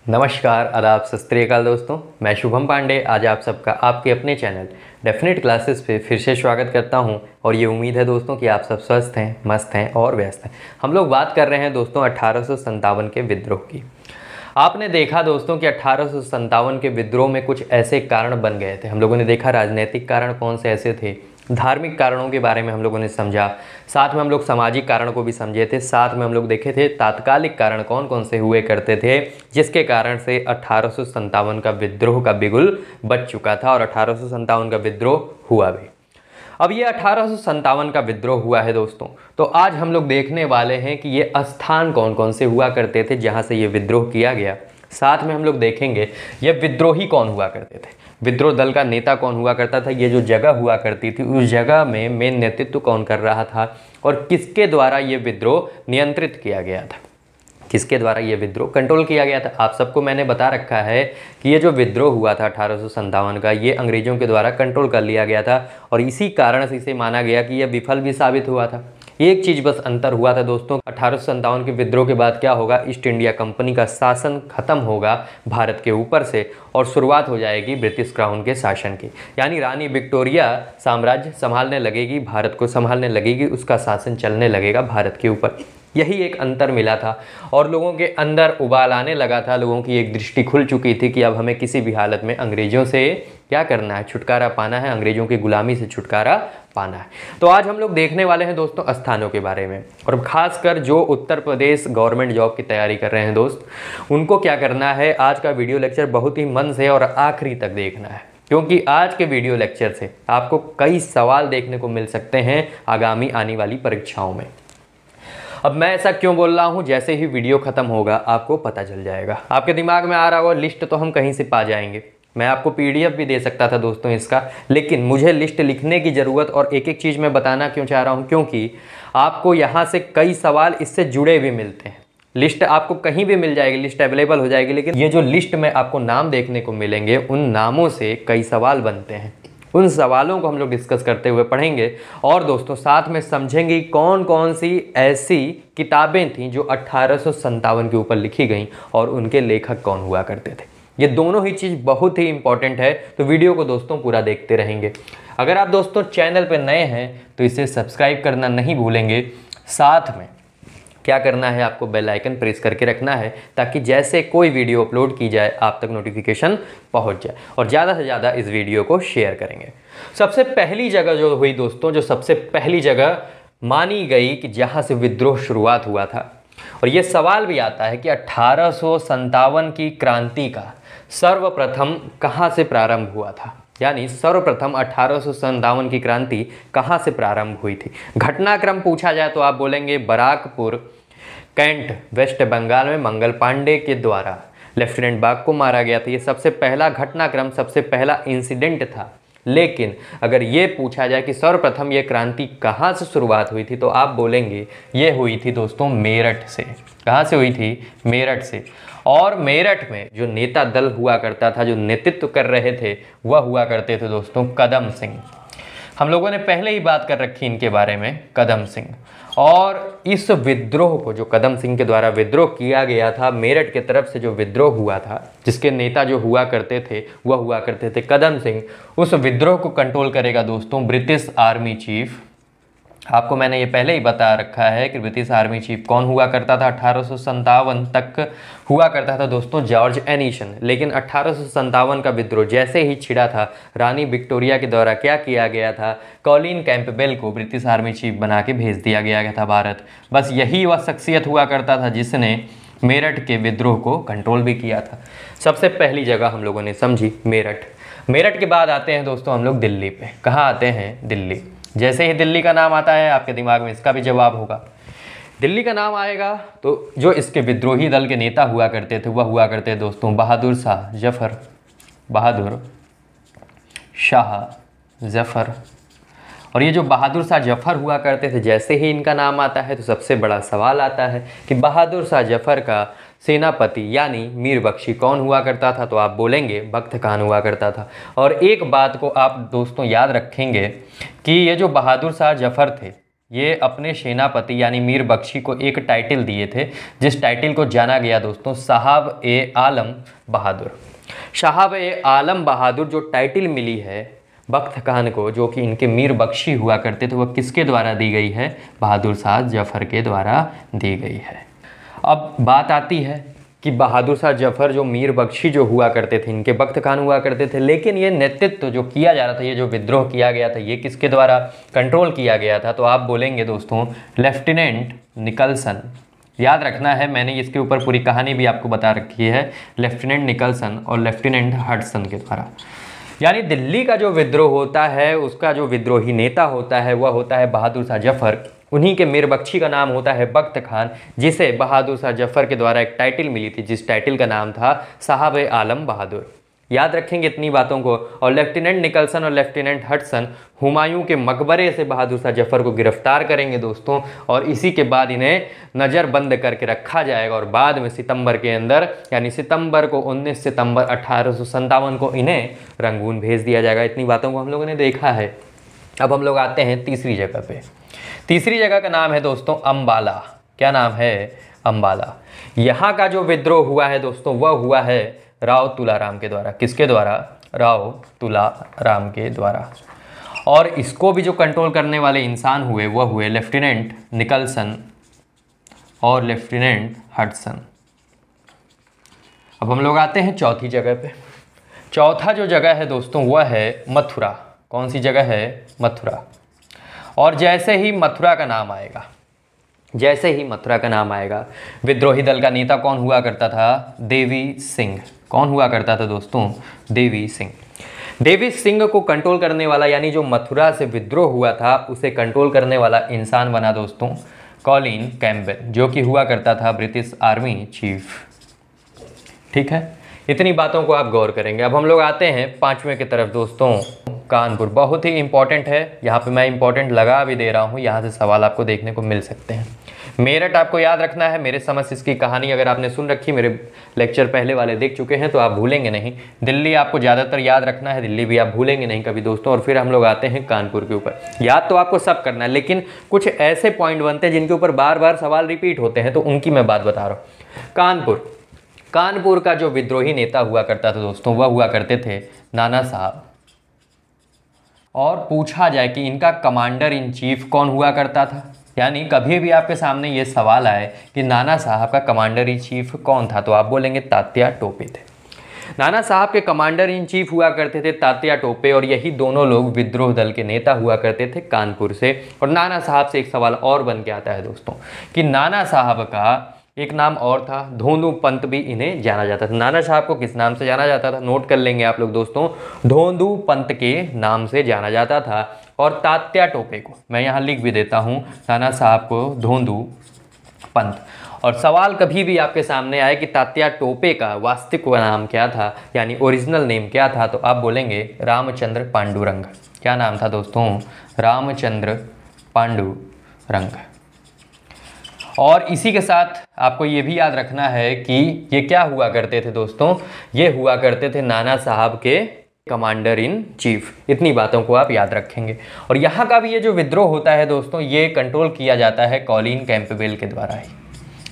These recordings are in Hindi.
नमस्कार, आदाब, सत श्री अकाल दोस्तों। मैं शुभम पांडे आज आप सबका आपके अपने चैनल डेफिनेट क्लासेस पे फिर से स्वागत करता हूं और ये उम्मीद है दोस्तों कि आप सब स्वस्थ हैं, मस्त हैं और व्यस्त हैं। हम लोग बात कर रहे हैं दोस्तों 1857 के विद्रोह की। आपने देखा दोस्तों कि 1857 के विद्रोह में कुछ ऐसे कारण बन गए थे। हम लोगों ने देखा राजनीतिक कारण कौन से ऐसे थे, धार्मिक कारणों के बारे में हम लोगों ने समझा, साथ में हम लोग सामाजिक कारणों को भी समझे थे, साथ में हम लोग देखे थे तात्कालिक कारण कौन कौन से हुए करते थे जिसके कारण से 1857 का विद्रोह का बिगुल बच चुका था और 1857 का विद्रोह हुआ भी। अब ये 1857 का विद्रोह हुआ है दोस्तों, तो आज हम लोग देखने वाले हैं कि ये स्थान कौन कौन से हुआ करते थे जहाँ से ये विद्रोह किया गया। साथ में हम लोग देखेंगे ये विद्रोही कौन हुआ करते थे, विद्रोह दल का नेता कौन हुआ करता था, ये जो जगह हुआ करती थी उस जगह में मेन नेतृत्व कौन कर रहा था और किसके द्वारा ये विद्रोह नियंत्रित किया गया था, किसके द्वारा ये विद्रोह कंट्रोल किया गया था। आप सबको मैंने बता रखा है कि ये जो विद्रोह हुआ था 1857 का, ये अंग्रेज़ों के द्वारा कंट्रोल कर लिया गया था और इसी कारण से इसे माना गया कि यह विफल भी साबित हुआ था। एक चीज़ बस अंतर हुआ था दोस्तों, 1857 के विद्रोह के बाद क्या होगा, ईस्ट इंडिया कंपनी का शासन खत्म होगा भारत के ऊपर से और शुरुआत हो जाएगी ब्रिटिश क्राउन के शासन की। यानी रानी विक्टोरिया साम्राज्य संभालने लगेगी, भारत को संभालने लगेगी, उसका शासन चलने लगेगा भारत के ऊपर। यही एक अंतर मिला था और लोगों के अंदर उबाल आने लगा था, लोगों की एक दृष्टि खुल चुकी थी कि अब हमें किसी भी हालत में अंग्रेज़ों से क्या करना है, छुटकारा पाना है, अंग्रेज़ों की गुलामी से छुटकारा पाना है। तो आज हम लोग देखने वाले हैं दोस्तों स्थानों के बारे में, और ख़ासकर जो उत्तर प्रदेश गवर्नमेंट जॉब की तैयारी कर रहे हैं दोस्त, उनको क्या करना है, आज का वीडियो लेक्चर बहुत ही मन से और आखिरी तक देखना है, क्योंकि आज के वीडियो लेक्चर से आपको कई सवाल देखने को मिल सकते हैं आगामी आने वाली परीक्षाओं में। अब मैं ऐसा क्यों बोल रहा हूँ, जैसे ही वीडियो ख़त्म होगा आपको पता चल जाएगा। आपके दिमाग में आ रहा होगा लिस्ट तो हम कहीं से पा जाएंगे, मैं आपको पीडीएफ भी दे सकता था दोस्तों इसका, लेकिन मुझे लिस्ट लिखने की ज़रूरत और एक एक चीज़ मैं बताना क्यों चाह रहा हूँ, क्योंकि आपको यहाँ से कई सवाल इससे जुड़े भी मिलते हैं। लिस्ट आपको कहीं भी मिल जाएगी, लिस्ट अवेलेबल हो जाएगी, लेकिन ये जो लिस्ट में आपको नाम देखने को मिलेंगे उन नामों से कई सवाल बनते हैं। उन सवालों को हम लोग डिस्कस करते हुए पढ़ेंगे और दोस्तों साथ में समझेंगे कौन कौन सी ऐसी किताबें थीं जो 1857 के ऊपर लिखी गईं और उनके लेखक कौन हुआ करते थे। ये दोनों ही चीज़ बहुत ही इंपॉर्टेंट है, तो वीडियो को दोस्तों पूरा देखते रहेंगे। अगर आप दोस्तों चैनल पर नए हैं तो इसे सब्सक्राइब करना नहीं भूलेंगे, साथ में क्या करना है, आपको बेल आइकन प्रेस करके रखना है ताकि जैसे कोई वीडियो अपलोड की जाए आप तक नोटिफिकेशन पहुंच जाए, और ज़्यादा से ज़्यादा इस वीडियो को शेयर करेंगे। सबसे पहली जगह जो हुई दोस्तों, जो सबसे पहली जगह मानी गई कि जहां से विद्रोह शुरुआत हुआ था, और ये सवाल भी आता है कि 1857 की क्रांति का सर्वप्रथम कहाँ से प्रारंभ हुआ था, यानी सर्वप्रथम 1857 की क्रांति कहाँ से प्रारंभ हुई थी। घटनाक्रम पूछा जाए तो आप बोलेंगे बराकपुर कैंट वेस्ट बंगाल में मंगल पांडे के द्वारा लेफ्टिनेंट बाग को मारा गया था। ये सबसे पहला घटनाक्रम, सबसे पहला इंसिडेंट था। लेकिन अगर ये पूछा जाए कि सर्वप्रथम ये क्रांति कहाँ से शुरुआत हुई थी, तो आप बोलेंगे ये हुई थी दोस्तों मेरठ से। कहाँ से हुई थी? मेरठ से। और मेरठ में जो नेता दल हुआ करता था, जो नेतृत्व कर रहे थे, वह हुआ करते थे दोस्तों कदम सिंह। हम लोगों ने पहले ही बात कर रखी इनके बारे में, कदम सिंह। और इस विद्रोह को, जो कदम सिंह के द्वारा विद्रोह किया गया था, मेरठ के तरफ से जो विद्रोह हुआ था, जिसके नेता जो हुआ करते थे वह हुआ करते थे कदम सिंह, उस विद्रोह को कंट्रोल करेगा दोस्तों ब्रिटिश आर्मी चीफ। आपको मैंने ये पहले ही बता रखा है कि ब्रिटिश आर्मी चीफ कौन हुआ करता था 1857 तक, हुआ करता था दोस्तों जॉर्ज एनीसन। लेकिन 1857 का विद्रोह जैसे ही छिड़ा था, रानी विक्टोरिया के द्वारा क्या किया गया था, कॉलिन कैंपबेल को ब्रिटिश आर्मी चीफ बना के भेज दिया गया था भारत। बस यही वह शख्सियत हुआ करता था जिसने मेरठ के विद्रोह को कंट्रोल भी किया था। सबसे पहली जगह हम लोगों ने समझी मेरठ। मेरठ के बाद आते हैं दोस्तों हम लोग दिल्ली पे। कहाँ आते हैं? दिल्ली। जैसे ही दिल्ली का नाम आता है आपके दिमाग में इसका भी जवाब होगा। दिल्ली का नाम आएगा तो जो इसके विद्रोही दल के नेता हुआ करते थे वह हुआ करते दोस्तों बहादुर शाह जफर, बहादुर शाह जफर। और ये जो बहादुर शाह जफर हुआ करते थे, जैसे ही इनका नाम आता है तो सबसे बड़ा सवाल आता है कि बहादुर शाह जफर का सेनापति यानी मीर बख्शी कौन हुआ करता था, तो आप बोलेंगे बख्त खान हुआ करता था। और एक बात को आप दोस्तों याद रखेंगे कि ये जो बहादुर शाह जफर थे, ये अपने सेनापति यानी मीर बख्शी को एक टाइटल दिए थे, जिस टाइटल को जाना गया दोस्तों साहब ए आलम बहादुर। साहब ए आलम बहादुर जो टाइटल मिली है बख्त खान को, जो कि इनके मीर बख्शी हुआ करते थे, वह किसके द्वारा दी गई है? बहादुर शाह जफ़र के द्वारा दी गई है। अब बात आती है कि बहादुर शाह जफ़र जो मीर बख्शी जो हुआ करते थे, इनके बख्त खान हुआ करते थे, लेकिन ये नेतृत्व जो किया जा रहा था, ये जो विद्रोह किया गया था, ये किसके द्वारा कंट्रोल किया गया था? तो आप बोलेंगे दोस्तों लेफ्टिनेंट निकलसन। याद रखना है, मैंने इसके ऊपर पूरी कहानी भी आपको बता रखी है, लेफ्टिनेंट निकलसन और लेफ्टिनेंट हडसन के द्वारा। यानी दिल्ली का जो विद्रोह होता है, उसका जो विद्रोही नेता होता है वह होता है बहादुर शाह जफ़र। उन्हीं के मीर बख्शी का नाम होता है बख्त खान, जिसे बहादुर शाह जफ़र के द्वारा एक टाइटल मिली थी, जिस टाइटल का नाम था साहब ए आलम बहादुर। याद रखेंगे इतनी बातों को। और लेफ्टिनेंट निकलसन और लेफ्टिनेंट हडसन हुमायूं के मकबरे से बहादुर शाह जफ़र को गिरफ्तार करेंगे दोस्तों, और इसी के बाद इन्हें नज़रबंद करके रखा जाएगा, और बाद में सितंबर के अंदर यानी सितंबर को 19 सितंबर 1857 को इन्हें रंगून भेज दिया जाएगा। इतनी बातों को हम लोगों ने देखा है। अब हम लोग आते हैं तीसरी जगह पे। तीसरी जगह का नाम है दोस्तों अम्बाला। क्या नाम है? अम्बाला। यहाँ का जो विद्रोह हुआ है दोस्तों वह हुआ है राव तुलाराम के द्वारा। किसके द्वारा? राव तुलाराम के द्वारा। और इसको भी जो कंट्रोल करने वाले इंसान हुए वह हुए लेफ्टिनेंट निकलसन और लेफ्टिनेंट हडसन। अब हम लोग आते हैं चौथी जगह पे। चौथा जो जगह है दोस्तों वह है मथुरा। कौन सी जगह है? मथुरा। और जैसे ही मथुरा का नाम आएगा, जैसे ही मथुरा का नाम आएगा, विद्रोही दल का नेता कौन हुआ करता था? देवी सिंह। कौन हुआ करता था दोस्तों? देवी सिंह। देवी सिंह को कंट्रोल करने वाला, यानी जो मथुरा से विद्रोह हुआ था उसे कंट्रोल करने वाला इंसान बना दोस्तों कॉलिन कैम्पबेल, जो कि हुआ करता था ब्रिटिश आर्मी चीफ। ठीक है, इतनी बातों को आप गौर करेंगे। अब हम लोग आते हैं पांचवें की तरफ दोस्तों, कानपुर। बहुत ही इंपॉर्टेंट है, यहाँ पे मैं इंपॉर्टेंट लगा भी दे रहा हूँ, यहाँ से सवाल आपको देखने को मिल सकते हैं। मेरठ आपको याद रखना है। मेरे समझ इसकी कहानी अगर आपने सुन रखी, मेरे लेक्चर पहले वाले देख चुके हैं तो आप भूलेंगे नहीं। दिल्ली आपको ज़्यादातर याद रखना है, दिल्ली भी आप भूलेंगे नहीं कभी दोस्तों। और फिर हम लोग आते हैं कानपुर के ऊपर। याद तो आपको सब करना है, लेकिन कुछ ऐसे पॉइंट बनते हैं जिनके ऊपर बार बार सवाल रिपीट होते हैं, तो उनकी मैं बात बता रहा हूँ। कानपुर। कानपुर का जो विद्रोही नेता हुआ करता था दोस्तों वह हुआ करते थे नाना साहब। और पूछा जाए कि इनका कमांडर इन चीफ कौन हुआ करता था, यानी कभी भी आपके सामने ये सवाल आए कि नाना साहब का कमांडर इन चीफ कौन था, तो आप बोलेंगे तात्या टोपे थे। नाना साहब के कमांडर इन चीफ हुआ करते थे तात्या टोपे, और यही दोनों लोग विद्रोह दल के नेता हुआ करते थे कानपुर से। और नाना साहब से एक सवाल और बन के आता है दोस्तों कि नाना साहब का एक नाम और था, धोंदू पंत भी इन्हें जाना जाता था। नाना साहब को किस नाम से जाना जाता था? नोट कर लेंगे आप लोग दोस्तों, धोंदू पंत के नाम से जाना जाता था। और तात्या टोपे को मैं यहाँ लिख भी देता हूँ, नाना साहब को धोंदू पंत। और सवाल कभी भी आपके सामने आए कि तात्या टोपे का वास्तविक नाम क्या था, यानी ओरिजिनल नेम क्या था, तो आप बोलेंगे रामचंद्र पांडुरंग। क्या नाम था दोस्तों? रामचंद्र पांडुरंग। और इसी के साथ आपको ये भी याद रखना है कि ये क्या हुआ करते थे दोस्तों? ये हुआ करते थे नाना साहब के कमांडर इन चीफ। इतनी बातों को आप याद रखेंगे। और यहाँ का भी ये जो विद्रोह होता है दोस्तों, ये कंट्रोल किया जाता है कॉलिन कैंपबेल के द्वारा ही।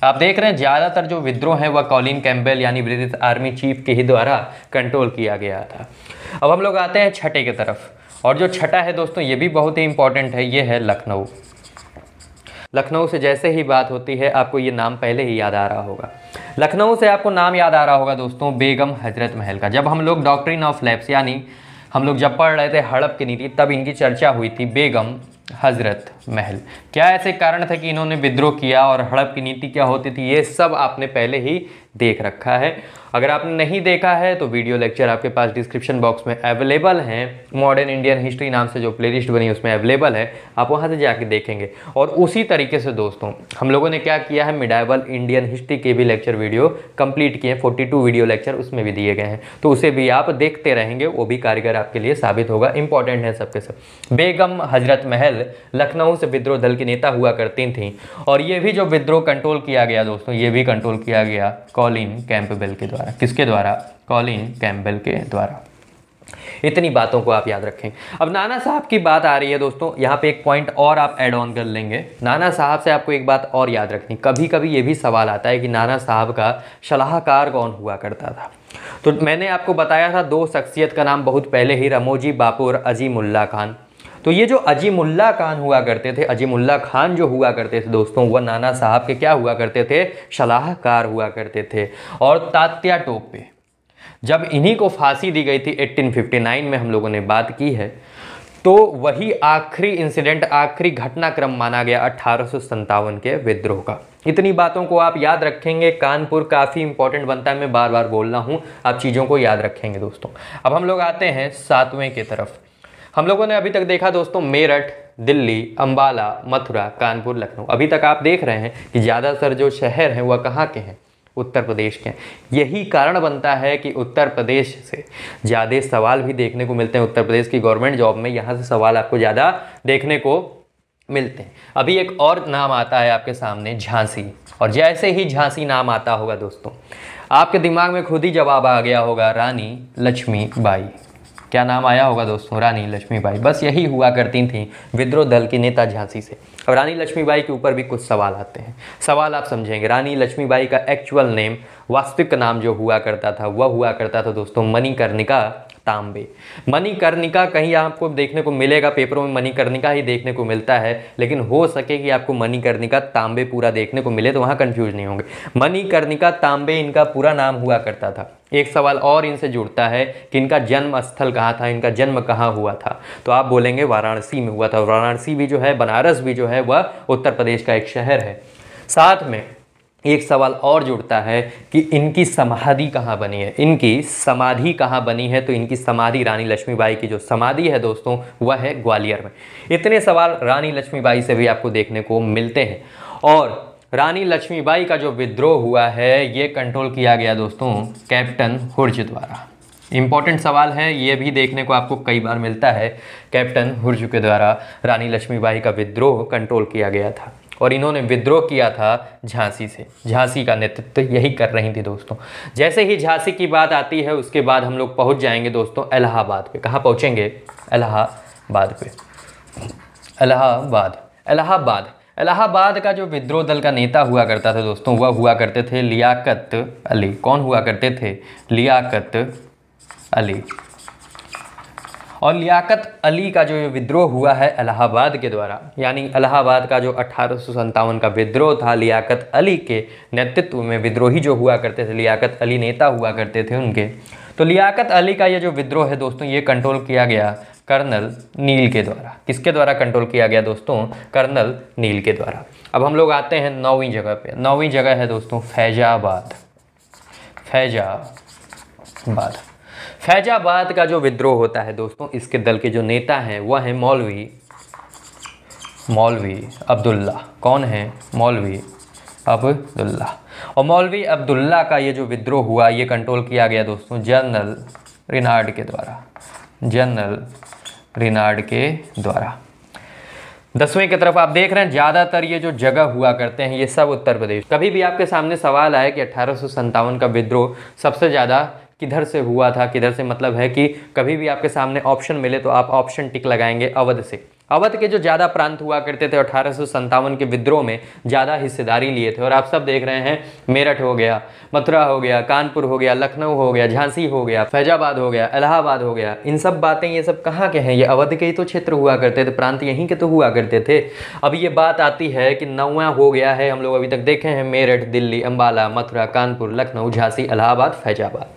आप देख रहे हैं ज़्यादातर जो विद्रोह है वह कॉलिन कैंपबेल यानी ब्रिटिश आर्मी चीफ के ही द्वारा कंट्रोल किया गया था। अब हम लोग आते हैं छठे की तरफ, और जो छठा है दोस्तों ये भी बहुत ही इंपॉर्टेंट है, ये है लखनऊ। लखनऊ से जैसे ही बात होती है आपको ये नाम पहले ही याद आ रहा होगा। लखनऊ से आपको नाम याद आ रहा होगा दोस्तों बेगम हजरत महल का। जब हम लोग डॉक्ट्रिन ऑफ लैप्स यानी हम लोग जब पढ़ रहे थे हड़प की नीति, तब इनकी चर्चा हुई थी बेगम हजरत महल। क्या ऐसे कारण थे कि इन्होंने विद्रोह किया और हड़प की नीति क्या होती थी, ये सब आपने पहले ही देख रखा है। अगर आपने नहीं देखा है तो वीडियो लेक्चर आपके पास डिस्क्रिप्शन बॉक्स में अवेलेबल हैं। मॉडर्न इंडियन हिस्ट्री नाम से जो प्लेलिस्ट बनी उसमें अवेलेबल है, आप वहाँ से जाके देखेंगे। और उसी तरीके से दोस्तों हम लोगों ने क्या किया है, मिडाइवल इंडियन हिस्ट्री के भी लेक्चर वीडियो कंप्लीट किए हैं, 42 वीडियो लेक्चर उसमें भी दिए गए हैं, तो उसे भी आप देखते रहेंगे, वो भी कारगर आपके लिए साबित होगा। इंपॉर्टेंट है सबके सब। बेगम हजरत महल लखनऊ से विद्रोह दल की नेता हुआ करती थी, और ये भी जो विद्रोह कंट्रोल किया गया दोस्तों, ये भी कंट्रोल किया गया कॉलिन कैंपबेल के द्वारा। किसके द्वारा? कॉलिन कैंपबेल के द्वारा। इतनी बातों को आप याद रखें। अब नाना साहब की बात आ रही है दोस्तों, यहाँ पे एक पॉइंट और आप ऐड ऑन कर लेंगे। नाना साहब से आपको एक बात और याद रखनी, कभी कभी ये भी सवाल आता है कि नाना साहब का सलाहकार कौन हुआ करता था। तो मैंने आपको बताया था दो शख्सियत का नाम बहुत पहले ही, रमोजी बापू और अजीमुल्ला खान। तो ये जो अजीमुल्ला खान हुआ करते थे, अजीमुल्ला खान जो हुआ करते थे दोस्तों, वह नाना साहब के क्या हुआ करते थे, सलाहकार हुआ करते थे। और तात्या टोपे, जब इन्हीं को फांसी दी गई थी 1859 में, हम लोगों ने बात की है, तो वही आखिरी इंसिडेंट, आखिरी घटनाक्रम माना गया 1857 के विद्रोह का। इतनी बातों को आप याद रखेंगे। कानपुर काफ़ी इंपॉर्टेंट बनता है, मैं बार बार बोल रहा हूँ, आप चीज़ों को याद रखेंगे दोस्तों। अब हम लोग आते हैं 7वें की तरफ। हम लोगों ने अभी तक देखा दोस्तों मेरठ, दिल्ली, अंबाला, मथुरा, कानपुर, लखनऊ। अभी तक आप देख रहे हैं कि ज़्यादातर जो शहर हैं वह कहाँ के हैं, उत्तर प्रदेश के। यही कारण बनता है कि उत्तर प्रदेश से ज़्यादा सवाल भी देखने को मिलते हैं। उत्तर प्रदेश की गवर्नमेंट जॉब में यहाँ से सवाल आपको ज़्यादा देखने को मिलते हैं। अभी एक और नाम आता है आपके सामने, झांसी। और जैसे ही झांसी नाम आता होगा दोस्तों, आपके दिमाग में खुद ही जवाब आ गया होगा, रानी लक्ष्मीबाई। क्या नाम आया होगा दोस्तों, रानी लक्ष्मीबाई। बस यही हुआ करती थी विद्रोह दल की नेता झांसी से। और रानी लक्ष्मीबाई के ऊपर भी कुछ सवाल आते हैं, सवाल आप समझेंगे। रानी लक्ष्मीबाई का एक्चुअल नेम, वास्तविक नाम जो हुआ करता था, वह हुआ करता था दोस्तों मणिकर्णिका तांबे। मणिकर्णिका कहीं आपको देखने को मिलेगा, पेपरों में मणिकर्णिका ही देखने को मिलता है, लेकिन हो सके कि आपको मणिकर्णिका तांबे पूरा देखने को मिले, तो वहाँ कंफ्यूज नहीं होंगे। मणिकर्णिका तांबे इनका पूरा नाम हुआ करता था। एक सवाल और इनसे जुड़ता है कि इनका जन्म स्थल कहाँ था, इनका जन्म कहाँ हुआ था, तो आप बोलेंगे वाराणसी में हुआ था। वाराणसी भी जो है, बनारस भी जो है, वह उत्तर प्रदेश का एक शहर है। साथ में एक सवाल और जुड़ता है कि इनकी समाधि कहाँ बनी है, इनकी समाधि कहाँ बनी है। तो इनकी समाधि, रानी लक्ष्मीबाई की जो समाधि है दोस्तों, वह है ग्वालियर में। इतने सवाल रानी लक्ष्मीबाई से भी आपको देखने को मिलते हैं। और रानी लक्ष्मीबाई का जो विद्रोह हुआ है, ये कंट्रोल किया गया दोस्तों कैप्टन हुर्ज द्वारा। इंपॉर्टेंट सवाल है, ये भी देखने को आपको कई बार मिलता है। कैप्टन हुर्ज के द्वारा रानी लक्ष्मीबाई का विद्रोह कंट्रोल किया गया था। और इन्होंने विद्रोह किया था झांसी से। झांसी का नेतृत्व यही कर रही थी दोस्तों। जैसे ही झांसी की बात आती है, उसके बाद हम लोग पहुंच जाएंगे दोस्तों इलाहाबाद पे। कहाँ पहुंचेंगे, इलाहाबाद पे। इलाहाबाद का जो विद्रोह दल का नेता हुआ करता था दोस्तों, वह हुआ करते थे लियाकत अली। कौन हुआ करते थे, लियाकत अली। और लियाकत अली का जो विद्रोह हुआ है इलाहाबाद के द्वारा, यानी इलाहाबाद का जो 1857 का विद्रोह था, लियाकत अली के नेतृत्व में विद्रोही जो हुआ करते थे, लियाकत अली नेता हुआ करते थे उनके। तो लियाकत अली का ये जो विद्रोह है दोस्तों, ये कंट्रोल किया गया कर्नल नील के द्वारा। किसके द्वारा कंट्रोल किया गया दोस्तों, कर्नल नील के द्वारा। अब हम लोग आते हैं 9वीं जगह पे। 9वीं जगह है दोस्तों फैजाबाद। फैजाबाद का जो विद्रोह होता है दोस्तों, इसके दल के जो नेता हैं वह है मौलवी अब्दुल्ला। कौन है, मौलवी अब्दुल्ला। और मौलवी अब्दुल्ला का ये जो विद्रोह हुआ, ये कंट्रोल किया गया दोस्तों जनरल रिनार्ड के द्वारा। 10वें की तरफ आप देख रहे हैं, ज़्यादातर ये जो जगह हुआ करते हैं ये सब उत्तर प्रदेश। कभी भी आपके सामने सवाल आए कि 1857 का विद्रोह सबसे ज़्यादा किधर से हुआ था, किधर से मतलब है कि कभी भी आपके सामने ऑप्शन मिले तो आप ऑप्शन टिक लगाएंगे अवध से। अवध के जो ज़्यादा प्रांत हुआ करते थे 1857 के विद्रोह में ज़्यादा हिस्सेदारी लिए थे। और आप सब देख रहे हैं, मेरठ हो गया, मथुरा हो गया, कानपुर हो गया, लखनऊ हो गया, झांसी हो गया, फैजाबाद हो गया, इलाहाबाद हो गया। इन सब बातें, ये सब कहाँ के हैं, ये अवध के ही तो क्षेत्र हुआ करते थे, प्रांत यहीं के तो हुआ करते थे। अब ये बात आती है कि 9वां हो गया है, हम लोग अभी तक देखे हैं मेरठ, दिल्ली, अम्बाला, मथुरा, कानपुर, लखनऊ, झांसी, इलाहाबाद, फैजाबाद।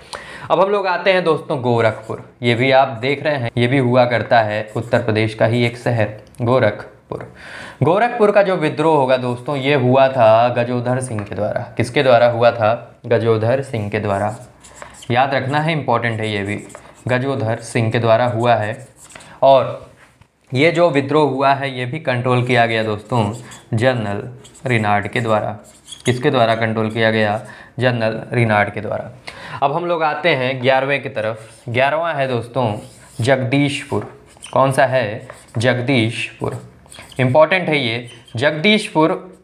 अब हम लोग आते हैं दोस्तों गोरखपुर। ये भी आप देख रहे हैं, ये भी हुआ करता है उत्तर प्रदेश का ही एक शहर, गोरखपुर का जो विद्रोह होगा दोस्तों, ये हुआ था गजोधर सिंह के द्वारा। किसके द्वारा हुआ था, गजोधर सिंह के द्वारा। याद रखना है, इंपॉर्टेंट है ये भी, गजोधर सिंह के द्वारा हुआ है। और ये जो विद्रोह हुआ है, ये भी कंट्रोल किया गया दोस्तों जनरल रिनार्ड के द्वारा। किसके द्वारा कंट्रोल किया गया, जनरल रिनार्ड के द्वारा। अब हम लोग आते हैं 11वें की तरफ। 11वां है दोस्तों जगदीशपुर। कौन सा है, जगदीशपुर। इम्पॉर्टेंट है ये जगदीशपुर।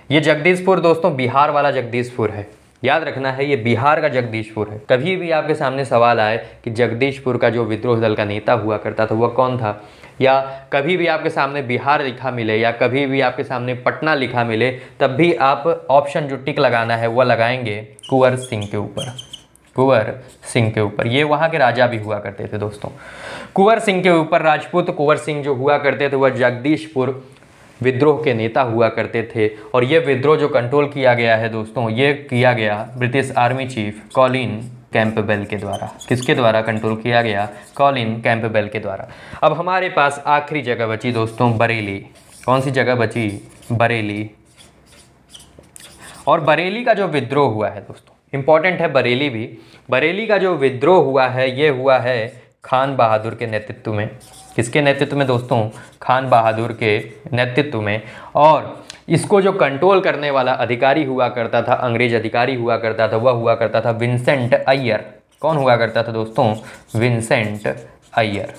ये जगदीशपुर दोस्तों बिहार वाला जगदीशपुर है। याद रखना है ये बिहार का जगदीशपुर है। कभी भी आपके सामने सवाल आए कि जगदीशपुर का जो विद्रोह दल का नेता हुआ करता था वह कौन था, या कभी भी आपके सामने बिहार लिखा मिले या कभी भी आपके सामने पटना लिखा मिले, तब भी आप ऑप्शन जो टिक लगाना है वह लगाएंगे कुंवर सिंह के ऊपर। कुंवर सिंह के ऊपर, ये वहाँ के राजा भी हुआ करते थे दोस्तों। कुंवर सिंह के ऊपर राजपूत कुंवर सिंह जो हुआ करते थे वह जगदीशपुर विद्रोह के नेता हुआ करते थे। और ये विद्रोह जो कंट्रोल किया गया है दोस्तों, ये किया गया British army chief Colin Campbell के द्वारा। किसके द्वारा कंट्रोल किया गया? कॉलिन कैंपबेल के द्वारा। अब हमारे पास आखिरी जगह बची दोस्तों बरेली। कौन सी जगह बची? बरेली। और बरेली का जो विद्रोह हुआ है दोस्तों, इंपॉर्टेंट है बरेली भी। बरेली का जो विद्रोह हुआ है ये हुआ है खान बहादुर के नेतृत्व में। किसके नेतृत्व में दोस्तों? खान बहादुर के नेतृत्व में। और इसको जो कंट्रोल करने वाला अधिकारी हुआ करता था, अंग्रेज अधिकारी हुआ करता था, वह हुआ करता था विंसेंट अय्यर। कौन हुआ करता था दोस्तों? विंसेंट अय्यर।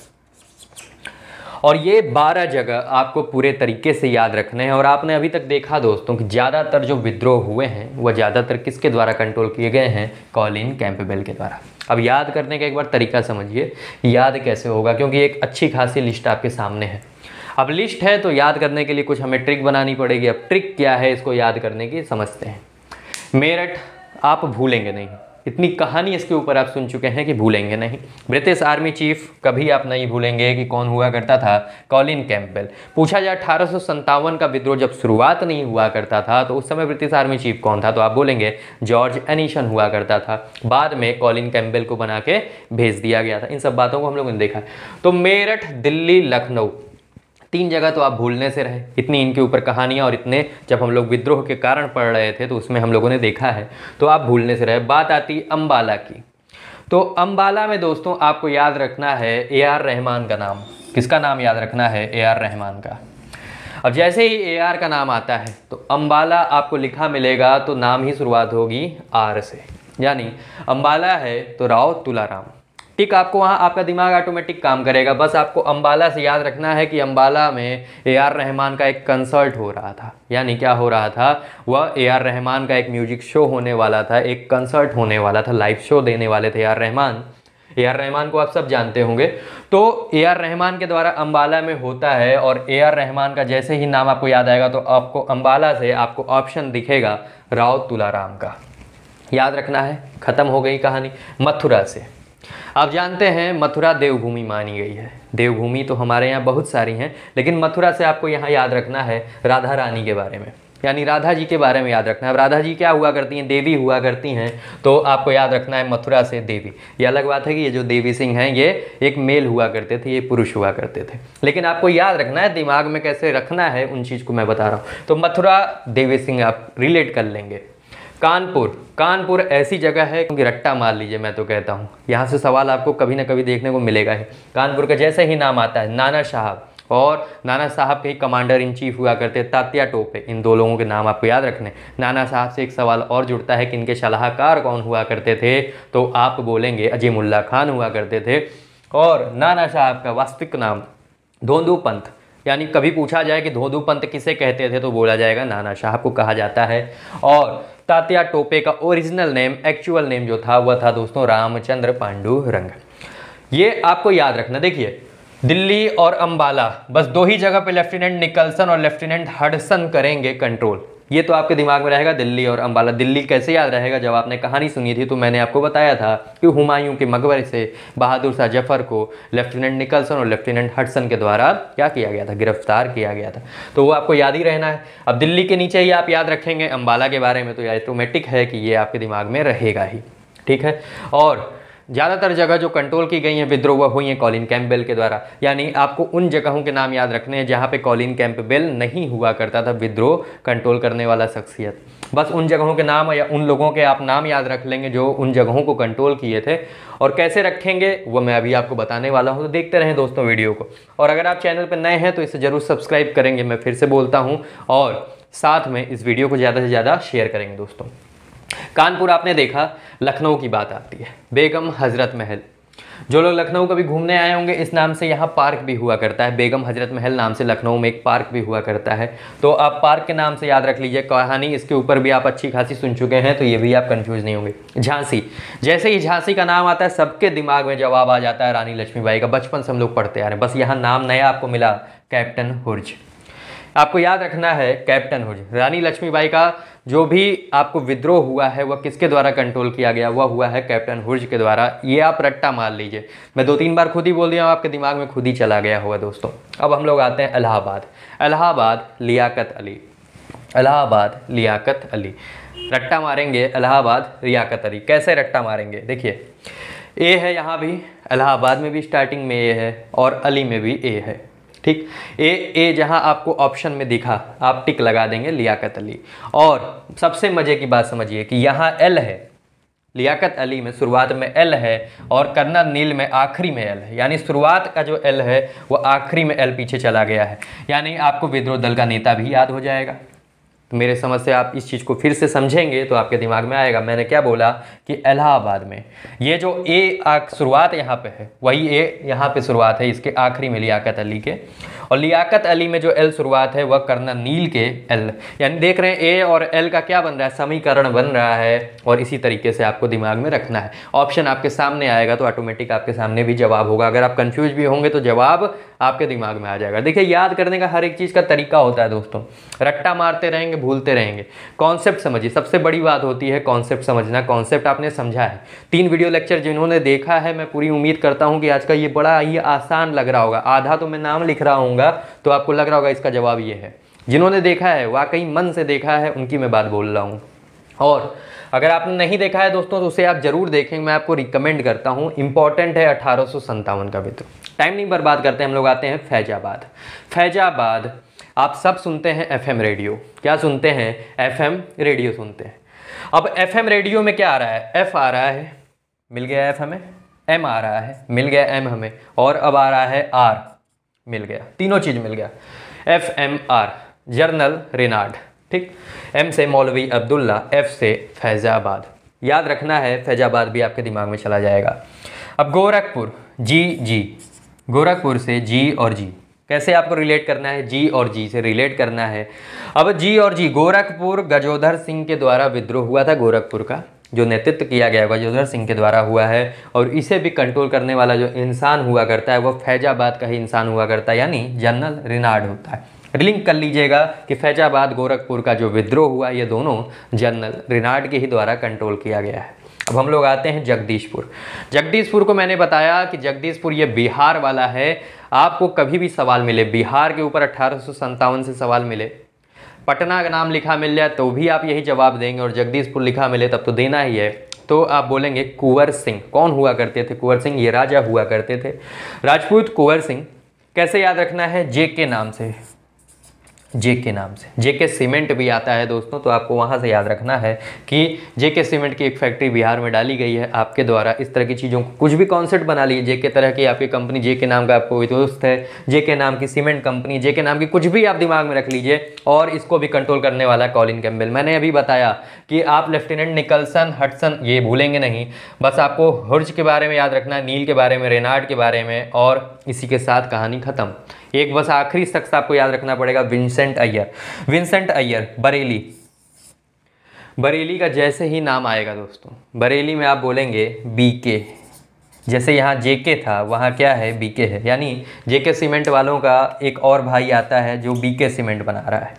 और ये 12 जगह आपको पूरे तरीके से याद रखने हैं। और आपने अभी तक देखा दोस्तों कि ज़्यादातर जो विद्रोह हुए हैं वह ज़्यादातर किसके द्वारा कंट्रोल किए गए हैं? कॉलिन कैंपबेल के द्वारा। अब याद करने का एक बार तरीका समझिए, याद कैसे होगा, क्योंकि एक अच्छी खासी लिस्ट आपके सामने है। अब लिस्ट है तो याद करने के लिए कुछ हमें ट्रिक बनानी पड़ेगी। अब ट्रिक क्या है इसको याद करने की, समझते हैं। मेरठ आप भूलेंगे नहीं, इतनी कहानी इसके ऊपर आप सुन चुके हैं कि भूलेंगे नहीं। ब्रिटिश आर्मी चीफ कभी आप नहीं भूलेंगे कि कौन हुआ करता था? Colin Campbell. पूछा जाए 1857 का विद्रोह जब शुरुआत नहीं हुआ करता था तो उस समय ब्रिटिश आर्मी चीफ कौन था? तो आप बोलेंगे जॉर्ज एनिसन हुआ करता था। बाद में कॉलिन कैंपबेल को बना के भेज दिया गया था। इन सब बातों को हम लोगों ने देखा। तो मेरठ, दिल्ली, लखनऊ, 3 जगह तो आप भूलने से रहे। इतनी इनके ऊपर कहानियाँ और इतने जब हम लोग विद्रोह के कारण पढ़ रहे थे तो उसमें हम लोगों ने देखा है, तो आप भूलने से रहे। बात आती अम्बाला की। तो अम्बाला में दोस्तों आपको याद रखना है AR रहमान का नाम। किसका नाम याद रखना है? AR रहमान का। अब जैसे ही AR का नाम आता है तो अम्बाला आपको लिखा मिलेगा तो नाम ही शुरुआत होगी R से, यानी अम्बाला है तो राव तुलाराम। टिक आपको वहाँ आपका दिमाग ऑटोमेटिक काम करेगा। बस आपको अम्बाला से याद रखना है कि अम्बाला में AR रहमान का एक कंसर्ट हो रहा था। यानी क्या हो रहा था? वह AR रहमान का एक म्यूजिक शो होने वाला था, एक कंसर्ट होने वाला था, लाइव शो देने वाले थे AR रहमान। AR रहमान को आप सब जानते होंगे। तो AR रहमान के द्वारा अम्बाला में होता है। और AR रहमान का जैसे ही नाम आपको याद आएगा तो आपको अम्बाला से आपको ऑप्शन दिखेगा राव तुलाराम का। याद रखना है। ख़त्म हो गई कहानी। मथुरा से आप जानते हैं मथुरा देवभूमि मानी गई है। देवभूमि तो हमारे यहाँ बहुत सारी हैं, लेकिन मथुरा से आपको यहाँ याद रखना है राधा रानी के बारे में, यानी राधा जी के बारे में याद रखना है। अब राधा जी क्या हुआ करती हैं? देवी हुआ करती हैं। तो आपको याद रखना है मथुरा से देवी। ये अलग बात है कि ये जो देवी सिंह हैं ये एक मेल हुआ करते थे, ये पुरुष हुआ करते थे, लेकिन आपको याद रखना है, दिमाग में कैसे रखना है उन चीज़ को मैं बता रहा हूँ। तो मथुरा देवी सिंह आप रिलेट कर लेंगे। कानपुर, कानपुर ऐसी जगह है क्योंकि रट्टा मार लीजिए, मैं तो कहता हूँ यहाँ से सवाल आपको कभी ना कभी देखने को मिलेगा ही। कानपुर का जैसे ही नाम आता है नाना साहब, और नाना साहब के ही कमांडर इन चीफ हुआ करते तात्या टोपे। इन 2 लोगों के नाम आपको याद रखने। नाना साहब से एक सवाल और जुड़ता है कि इनके सलाहकार कौन हुआ करते थे? तो आप बोलेंगे अजीमुल्ला खान हुआ करते थे। और नाना साहब का वास्तविक नाम धोंदू पंत, यानी कभी पूछा जाए कि धोंदू पंत किसे कहते थे तो बोला जाएगा नाना साहब को कहा जाता है। और तात्या टोपे का ओरिजिनल नेम, एक्चुअल नेम जो था वह था दोस्तों रामचंद्र पांडुरंग। ये आपको याद रखना। देखिए दिल्ली और अंबाला, बस 2 ही जगह पे लेफ्टिनेंट निकलसन और लेफ्टिनेंट हडसन करेंगे कंट्रोल। ये तो आपके दिमाग में रहेगा दिल्ली और अंबाला। दिल्ली कैसे याद रहेगा? जब आपने कहानी सुनी थी तो मैंने आपको बताया था कि हुमायूं के मकबरे से बहादुर शाह जफर को लेफ्टिनेंट निकलसन और लेफ्टिनेंट हडसन के द्वारा क्या किया गया था? गिरफ्तार किया गया था। तो वो आपको याद ही रहना है। अब दिल्ली के नीचे ही आप याद रखेंगे अंबाला के बारे में, तो ये ऑटोमेटिक है कि ये आपके दिमाग में रहेगा ही, ठीक है। और ज़्यादातर जगह जो कंट्रोल की गई हैं विद्रोह हुई हैं कॉलिन कैंपबेल के द्वारा, यानी आपको उन जगहों के नाम याद रखने हैं जहाँ पे कॉलिन कैंपबेल नहीं हुआ करता था विद्रोह कंट्रोल करने वाला शख्सियत। बस उन जगहों के नाम या उन लोगों के आप नाम याद रख लेंगे जो उन जगहों को कंट्रोल किए थे। और कैसे रखेंगे वो मैं अभी आपको बताने वाला हूँ, तो देखते रहें दोस्तों वीडियो को। और अगर आप चैनल पर नए हैं तो इसे ज़रूर सब्सक्राइब करेंगे, मैं फिर से बोलता हूँ, और साथ में इस वीडियो को ज़्यादा से ज़्यादा शेयर करेंगे दोस्तों। कानपुर आपने देखा। लखनऊ की बात आती है, बेगम हजरत महल। जो लोग लखनऊ कभी घूमने आए होंगे, इस नाम से यहाँ पार्क भी हुआ करता है, बेगम हजरत महल नाम से लखनऊ में एक पार्क भी हुआ करता है। तो आप पार्क के नाम से याद रख लीजिए, कहानी इसके ऊपर भी आप अच्छी खासी सुन चुके हैं, तो ये भी आप कंफ्यूज नहीं होंगे। झांसी, जैसे ही झांसी का नाम आता है सबके दिमाग में जवाब आ जाता है रानी लक्ष्मीबाई का, बचपन से हम लोग पढ़ते आ रहे हैं। बस यहाँ नाम नया आपको मिला, कैप्टन हुर्ज। आपको याद रखना है कैप्टन हुर्ज। रानी लक्ष्मीबाई का जो भी आपको विद्रोह हुआ है वह किसके द्वारा कंट्रोल किया गया, वह हुआ है कैप्टन हुर्ज के द्वारा। ये आप रट्टा मार लीजिए, मैं 2-3 बार खुद ही बोल दिया हूँ, आपके दिमाग में खुद ही चला गया होगा दोस्तों। अब हम लोग आते हैं इलाहाबाद। इलाहाबाद लियाकत अली। इलाहाबाद लियाकत अली, रट्टा मारेंगे इलाहाबाद लियाकत अली। कैसे रट्टा मारेंगे, देखिए ए है यहाँ भी, इलाहाबाद में भी स्टार्टिंग में ए है और अली में भी ए है, ठीक। ए जहां आपको ऑप्शन में दिखा आप टिक लगा देंगे लियाकत अली। और सबसे मजे की बात समझिए कि यहाँ एल है, लियाकत अली में शुरुआत में एल है और कर्नल नील में आखिरी में एल है, यानी शुरुआत का जो एल है वो आखिरी में एल पीछे चला गया है, यानी आपको विद्रोह दल का नेता भी याद हो जाएगा। तो मेरे समझ से आप इस चीज़ को फिर से समझेंगे तो आपके दिमाग में आएगा। मैंने क्या बोला कि इलाहाबाद में ये जो ए शुरुआत यहाँ पे है वही ए यहाँ पे शुरुआत है, इसके आखिरी में लियाकत अली के, और लियाकत अली में जो एल शुरुआत है वह कर्नल नील के एल, यानी देख रहे हैं ए और एल का क्या बन रहा है, समीकरण बन रहा है। और इसी तरीके से आपको दिमाग में रखना है। ऑप्शन आपके सामने आएगा तो ऑटोमेटिक आपके सामने भी जवाब होगा। अगर आप कंफ्यूज भी होंगे तो जवाब आपके दिमाग में आ जाएगा। देखिए याद करने का हर एक चीज़ का तरीका होता है दोस्तों, रट्टा मारते रहेंगे भूलते रहेंगे। कॉन्सेप्ट समझिए, सबसे बड़ी बात होती है कॉन्सेप्ट समझना। कॉन्सेप्ट आपने समझा है, 3 वीडियो लेक्चर जिन्होंने देखा है, मैं पूरी उम्मीद करता हूं कि आज का ये बड़ा ही आसान लग रहा होगा। आधा तो मैं नाम लिख रहा हूँगा तो आपको लग रहा होगा इसका जवाब ये है। जिन्होंने देखा है, वाकई मन से देखा है, उनकी मैं बात बोल रहा हूँ। और अगर आपने नहीं देखा है दोस्तों तो उसे आप जरूर देखें, मैं आपको रिकमेंड करता हूँ। इंपॉर्टेंट है 1857 का विद्रोह। टाइम नहीं बर्बाद करते, हम लोग आते हैं फैजाबाद। फैजाबाद आप सब सुनते हैं एफएम रेडियो, क्या सुनते हैं, एफएम रेडियो सुनते हैं। अब एफएम रेडियो में क्या आ रहा है, एफ आ रहा है, मिल गया एफ हमें, एम आ रहा है, मिल गया एम हमें, और अब आ रहा है आर, मिल गया, तीनों चीज़ मिल गया। एफ एम आर, जनरल रेनाड, ठीक। एम से मौलवी अब्दुल्ला, एफ से फैजाबाद। याद रखना है, फैजाबाद भी आपके दिमाग में चला जाएगा। अब गोरखपुर, जी, गोरखपुर से जी और जी, कैसे आपको रिलेट करना है, जी और जी से रिलेट करना है। अब जी और जी, गोरखपुर गजोधर सिंह के द्वारा विद्रोह हुआ था। गोरखपुर का जो नेतृत्व किया गया गजोधर सिंह के द्वारा हुआ है, और इसे भी कंट्रोल करने वाला जो इंसान हुआ करता है वह फैजाबाद का ही इंसान हुआ करता है, यानी जनरल रेनाड होता है। लिंक कर लीजिएगा कि फैजाबाद गोरखपुर का जो विद्रोह हुआ ये दोनों जनरल रेनाड के ही द्वारा कंट्रोल किया गया है। अब हम लोग आते हैं जगदीशपुर। जगदीशपुर को मैंने बताया कि जगदीशपुर ये बिहार वाला है। आपको कभी भी सवाल मिले बिहार के ऊपर 1857 से सवाल मिले, पटना का नाम लिखा मिल जाए तो भी आप यही जवाब देंगे, और जगदीशपुर लिखा मिले तब तो देना ही है। तो आप बोलेंगे कुंवर सिंह। कौन हुआ करते थे कुंवर सिंह, ये राजा हुआ करते थे, राजपूत कुंवर सिंह। कैसे याद रखना है, जे के नाम से, जेके नाम से। जेके सीमेंट भी आता है दोस्तों, तो आपको वहाँ से याद रखना है कि जेके सीमेंट की एक फैक्ट्री बिहार में डाली गई है आपके द्वारा। इस तरह की चीज़ों को कुछ भी कॉन्सेप्ट बना लीजिए, जेके तरह की आपकी कंपनी, जेके नाम का आपको दोस्त है, जेके नाम की सीमेंट कंपनी, जेके नाम की कुछ भी आप दिमाग में रख लीजिए। और इसको भी कंट्रोल करने वाला है कॉलिन कैम्पबेल। मैंने अभी बताया कि आप लेफ्टिनेंट निकलसन, हडसन ये भूलेंगे नहीं, बस आपको हुर्ज के बारे में याद रखना है, नील के बारे में, रेनाड के बारे में, और इसी के साथ कहानी खत्म। एक बस आखिरी शख्स आपको याद रखना पड़ेगा, विंसेंट अय्यर। विंसेंट अय्यर, बरेली। बरेली का जैसे ही नाम आएगा दोस्तों, बरेली में आप बोलेंगे बीके। जैसे यहाँ जेके था वहाँ क्या है, बीके है, यानी जेके सीमेंट वालों का एक और भाई आता है जो बीके सीमेंट बना रहा है।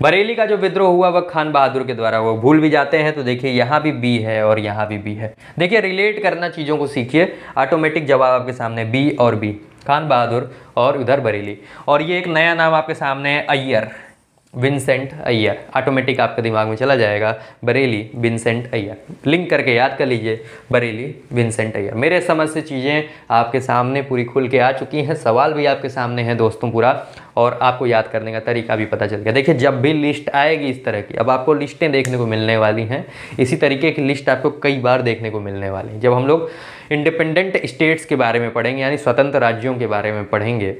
बरेली का जो विद्रोह हुआ वह खान बहादुर के द्वारा, वो भूल भी जाते हैं तो देखिए यहाँ भी बी है और यहाँ भी बी है। देखिए रिलेट करना चीज़ों को सीखिए, ऑटोमेटिक जवाब आपके सामने बी और बी, खान बहादुर और उधर बरेली। और ये एक नया नाम आपके सामने है, अय्यर, विंसेंट अय्यर। ऑटोमेटिक आपके दिमाग में चला जाएगा बरेली विंसेंट अय्यर। लिंक करके याद कर लीजिए, बरेली विंसेंट अय्यर। मेरे समझ से चीज़ें आपके सामने पूरी खुल के आ चुकी हैं, सवाल भी आपके सामने है दोस्तों पूरा, और आपको याद करने का तरीका भी पता चल गया। देखिए जब भी लिस्ट आएगी इस तरह की, अब आपको लिस्टें देखने को मिलने वाली हैं, इसी तरीके की लिस्ट आपको कई बार देखने को मिलने वाली है। जब हम लोग इंडिपेंडेंट स्टेट्स के बारे में पढ़ेंगे, यानी स्वतंत्र राज्यों के बारे में पढ़ेंगे,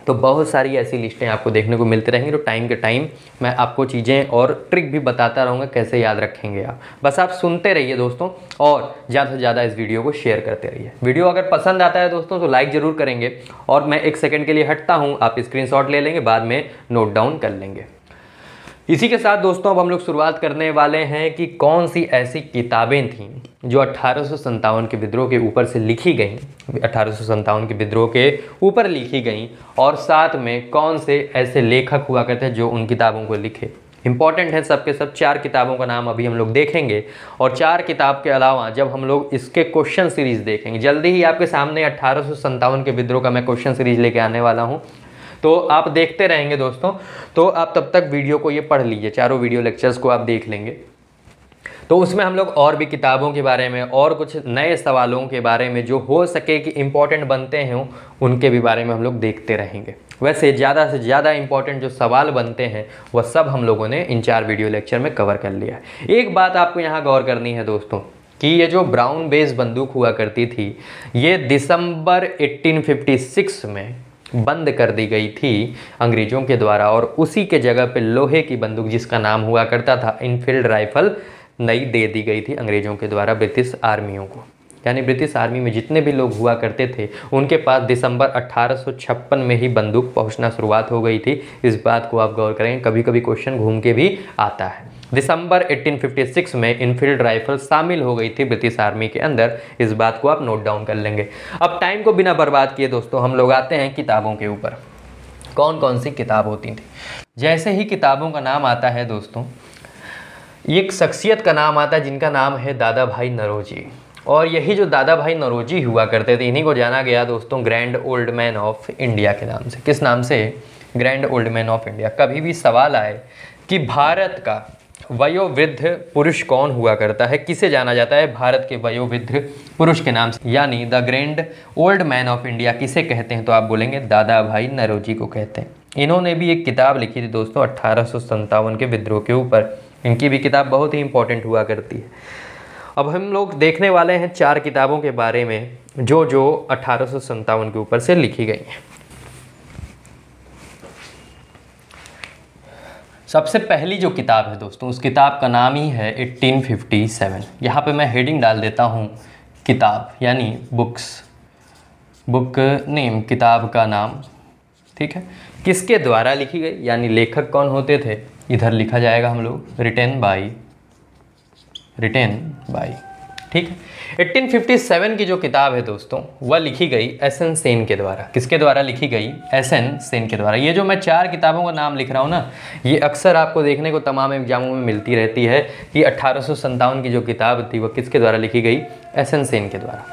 तो बहुत सारी ऐसी लिस्टें आपको देखने को मिलती रहेंगी। तो टाइम के टाइम मैं आपको चीज़ें और ट्रिक भी बताता रहूँगा कैसे याद रखेंगे आप। बस आप सुनते रहिए दोस्तों, और ज़्यादा से ज़्यादा इस वीडियो को शेयर करते रहिए। वीडियो अगर पसंद आता है दोस्तों तो लाइक ज़रूर करेंगे, और मैं 1 सेकंड के लिए हटता हूँ, आप स्क्रीनशॉट ले लेंगे, बाद में नोट डाउन कर लेंगे। इसी के साथ दोस्तों अब हम लोग शुरुआत करने वाले हैं कि कौन सी ऐसी किताबें थीं जो 1857 के विद्रोह के ऊपर से लिखी गई, 1857 के विद्रोह के ऊपर लिखी गई, और साथ में कौन से ऐसे लेखक हुआ करते हैं जो उन किताबों को लिखे। इंपॉर्टेंट है सब के सब। 4 किताबों का नाम अभी हम लोग देखेंगे, और 4 किताब के अलावा जब हम लोग इसके क्वेश्चन सीरीज़ देखेंगे, जल्दी ही आपके सामने 1857 के विद्रोह का मैं क्वेश्चन सीरीज लेके आने वाला हूँ, तो आप देखते रहेंगे दोस्तों। तो आप तब तक वीडियो को ये पढ़ लीजिए, चारों वीडियो लेक्चर्स को आप देख लेंगे। तो उसमें हम लोग और भी किताबों के बारे में और कुछ नए सवालों के बारे में जो हो सके कि इम्पोर्टेंट बनते हैं उनके भी बारे में हम लोग देखते रहेंगे। वैसे ज़्यादा से ज़्यादा इम्पोर्टेंट जो सवाल बनते हैं वह सब हम लोगों ने इन 4 वीडियो लेक्चर में कवर कर लिया है। एक बात आपको यहाँ गौर करनी है दोस्तों कि ये जो ब्राउन बेस बंदूक हुआ करती थी, ये दिसंबर 1856 में बंद कर दी गई थी अंग्रेज़ों के द्वारा, और उसी के जगह पे लोहे की बंदूक जिसका नाम हुआ करता था इनफील्ड राइफल नई दे दी गई थी अंग्रेज़ों के द्वारा ब्रिटिश आर्मियों को। यानी ब्रिटिश आर्मी में जितने भी लोग हुआ करते थे उनके पास दिसंबर 1856 में ही बंदूक पहुंचना शुरुआत हो गई थी। इस बात को आप गौर करें, कभी कभी क्वेश्चन घूम के भी आता है। दिसंबर 1856 में इनफील्ड राइफल शामिल हो गई थी ब्रिटिश आर्मी के अंदर, इस बात को आप नोट डाउन कर लेंगे। अब टाइम को बिना बर्बाद किए दोस्तों हम लोग आते हैं किताबों के ऊपर। कौन कौन सी किताब होती थी? जैसे ही किताबों का नाम आता है दोस्तों, एक शख्सियत का नाम आता है जिनका नाम है दादा भाई नौरोजी। और यही जो दादा भाई नौरोजी हुआ करते थे, इन्हीं को जाना गया दोस्तों grand old man of India के नाम से। किस नाम से? Grand old man of India. कभी भी सवाल आए कि भारत का वयोवृद्ध पुरुष कौन हुआ करता है, किसे जाना जाता है भारत के वयोवृद्ध पुरुष के नाम से, यानी the grand old man of India किसे कहते हैं, तो आप बोलेंगे दादा भाई नौरोजी को कहते हैं। इन्होंने भी एक किताब लिखी थी दोस्तों 1857 के विद्रोह के ऊपर। इनकी भी किताब बहुत ही इंपॉर्टेंट हुआ करती है। अब हम लोग देखने वाले हैं 4 किताबों के बारे में जो 1857 के ऊपर से लिखी गई हैं। सबसे पहली जो किताब है दोस्तों, उस किताब का नाम ही है 1857। यहाँ पे मैं हेडिंग डाल देता हूँ किताब, यानी बुक्स, बुक नेम, किताब का नाम, ठीक है। किसके द्वारा लिखी गई, यानी लेखक कौन होते थे, इधर लिखा जाएगा हम लोग रिटेन बाई, ठीक है। 1857 की जो किताब है दोस्तों वह लिखी गई एस.एन. सेन के द्वारा। किसके द्वारा लिखी गई? एस.एन. सेन के द्वारा। ये जो मैं 4 किताबों का नाम लिख रहा हूँ ना, ये अक्सर आपको देखने को तमाम एग्जामों में मिलती रहती है कि 1857 की जो किताब थी वह किसके द्वारा लिखी गई? एस.एन. सेन के द्वारा।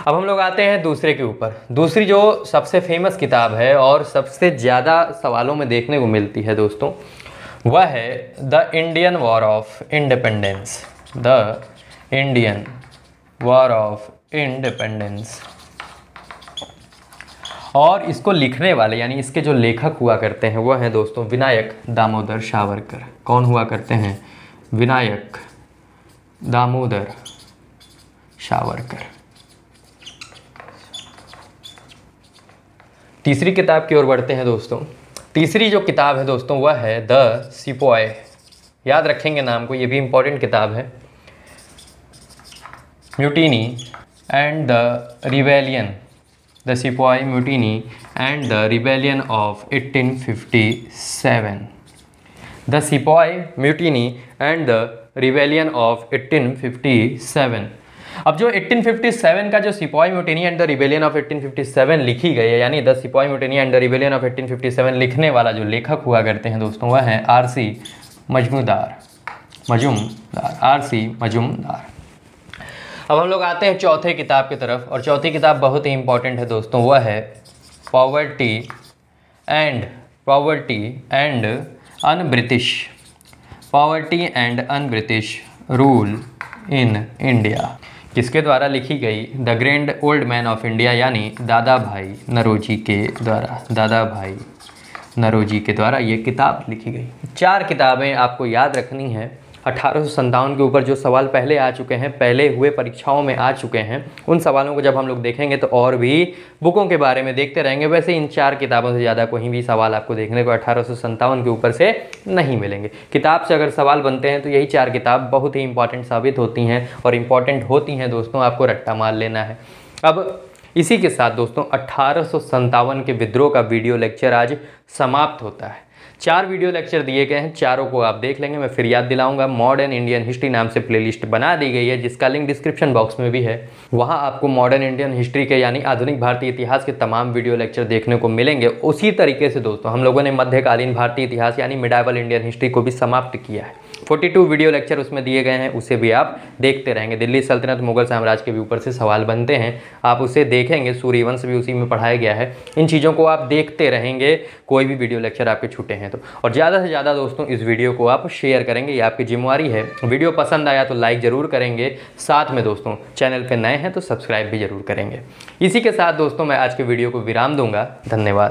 अब हम लोग आते हैं दूसरे के ऊपर। दूसरी जो सबसे फेमस किताब है और सबसे ज़्यादा सवालों में देखने को मिलती है दोस्तों, वह है the Indian war of independence. The Indian war of independence. और इसको लिखने वाले यानी इसके जो लेखक हुआ करते हैं वह हैं दोस्तों विनायक दामोदर सावरकर। कौन हुआ करते हैं? विनायक दामोदर सावरकर। तीसरी किताब की ओर बढ़ते हैं दोस्तों। तीसरी जो किताब है दोस्तों वह है द सिपॉय। याद रखेंगे नाम को, ये भी इम्पोर्टेंट किताब है। Mutiny and the rebellion, the sepoy mutiny and the rebellion of 1857। The sepoy mutiny and the rebellion of 1857। अब जो 1857 का जो sepoy mutiny and the rebellion of 1857 लिखी गई है, यानी the sepoy mutiny and the rebellion of 1857 लिखने वाला जो लेखक हुआ करते हैं दोस्तों वह है आर.सी. मजूमदार। आर.सी. मजूमदार। अब हम लोग आते हैं चौथे किताब की तरफ, और चौथी किताब बहुत ही इंपॉर्टेंट है दोस्तों, वह है poverty and un British rule in India. किसके द्वारा लिखी गई? The grand old man of India, यानी दादा भाई नौरोजी के द्वारा। दादा भाई नौरोजी के द्वारा ये किताब लिखी गई। 4 किताबें आपको याद रखनी है 1857 के ऊपर जो सवाल पहले आ चुके हैं, पहले हुए परीक्षाओं में आ चुके हैं, उन सवालों को जब हम लोग देखेंगे तो और भी बुकों के बारे में देखते रहेंगे। वैसे इन 4 किताबों से ज़्यादा कोई भी सवाल आपको देखने को 1857 के ऊपर से नहीं मिलेंगे। किताब से अगर सवाल बनते हैं तो यही 4 किताब बहुत ही इंपॉर्टेंट साबित होती हैं और इम्पॉर्टेंट होती हैं दोस्तों, आपको रट्टा मार लेना है। अब इसी के साथ दोस्तों 1857 के विद्रोह का वीडियो लेक्चर आज समाप्त होता है। 4 वीडियो लेक्चर दिए गए हैं, चारों को आप देख लेंगे। मैं फिर याद दिलाऊंगा, मॉडर्न इंडियन हिस्ट्री नाम से प्लेलिस्ट बना दी गई है, जिसका लिंक डिस्क्रिप्शन बॉक्स में भी है। वहां आपको मॉडर्न इंडियन हिस्ट्री के यानी आधुनिक भारतीय इतिहास के तमाम वीडियो लेक्चर देखने को मिलेंगे। उसी तरीके से दोस्तों हम लोगों ने मध्यकालीन भारतीय इतिहास यानी मिडाइवल इंडियन हिस्ट्री को भी समाप्त किया है। 42 वीडियो लेक्चर उसमें दिए गए हैं, उसे भी आप देखते रहेंगे। दिल्ली सल्तनत मुगल साम्राज्य के भी ऊपर से सवाल बनते हैं, आप उसे देखेंगे। सूर्यवंश भी उसी में पढ़ाया गया है। इन चीज़ों को आप देखते रहेंगे, कोई भी वीडियो लेक्चर आपके छूटे हैं तो। और ज़्यादा से ज़्यादा दोस्तों इस वीडियो को आप शेयर करेंगे, ये आपकी जिम्मेवारी है। वीडियो पसंद आया तो लाइक ज़रूर करेंगे, साथ में दोस्तों चैनल पर नए हैं तो सब्सक्राइब भी ज़रूर करेंगे। इसी के साथ दोस्तों मैं आज के वीडियो को विराम दूंगा। धन्यवाद।